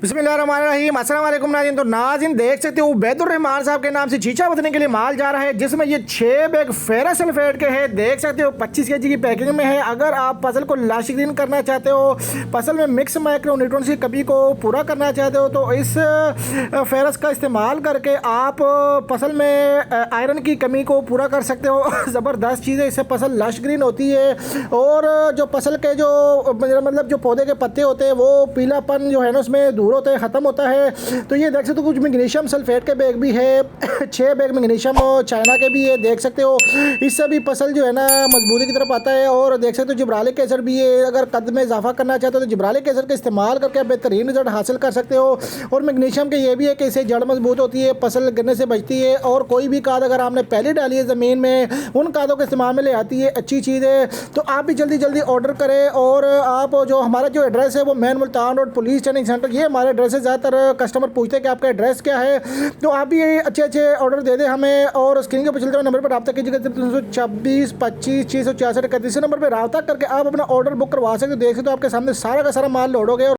बिस्मिल्लाहिर्रहमानिर्रहीम। अस्सलाम वालेकुम नाज़रीन। तो नाज़रीन देख सकते हो उबैदुर रहमान साहब के नाम से चीचा बदलने के लिए माल जा रहा है, जिसमें ये 6 बैग फेरस सल्फेट के हैं। देख सकते हो 25 केजी की पैकिंग में है। अगर आप फसल को लाशिग्रीन करना चाहते हो, फसल में मिक्स माइक्रो न्यूट्रिएंट्स की कमी को पूरा करना चाहते हो, तो इस फेरस का इस्तेमाल करके आप फसल में आयरन की कमी को पूरा कर सकते हो। ज़बरदस्त चीज़ है, इससे फसल लाशिग्रीन होती है और जो फसल के जो मतलब जो पौधे के पत्ते होते हैं वो पीलापन जो है ना उसमें दूर होता है, ख़त्म होता है। तो ये देख सकते हो कुछ मैग्नीशियम सल्फेट के बैग भी है। 6 बैग मैग्नीशियम चाइना के भी है, देख सकते हो। इससे भी फसल जो है ना मजबूती की तरफ आता है। और देख सकते हो जिब्रालिक एसिड भी है, अगर कद में इजाफा करना चाहते हो तो जिब्रालिक एसिड का इस्तेमाल करके आप बेहतरीन रिजल्ट हासिल कर सकते हो। और मैग्नीशियम के ये भी है कि इससे जड़ मजबूत होती है, फसल गिरने से बचती है। और कोई भी खाद अगर आपने पहले डाली है ज़मीन में, उन खादों के इस्तेमाल में ले आती है, अच्छी चीज़ है। तो आप भी जल्दी जल्दी ऑर्डर करें। और आप जो हमारा जो एड्रेस है वो main Multan road police training centre, ये हमारे एड्रेस है। ज़्यादातर कस्टमर पूछते हैं कि आपका एड्रेस क्या है, तो आप भी अच्छे अच्छे ऑर्डर दे दें हमें। और स्क्रीन के ऊपर चलते हुए नंबर पर रब्ता कीजिएगा 326 25 664 31 नंबर पर रब्ता करके आप अपना ऑर्डर बुक करवा सकते हो। देख सकते हो आपके सामने सारा का सारा माल लोड हो गया।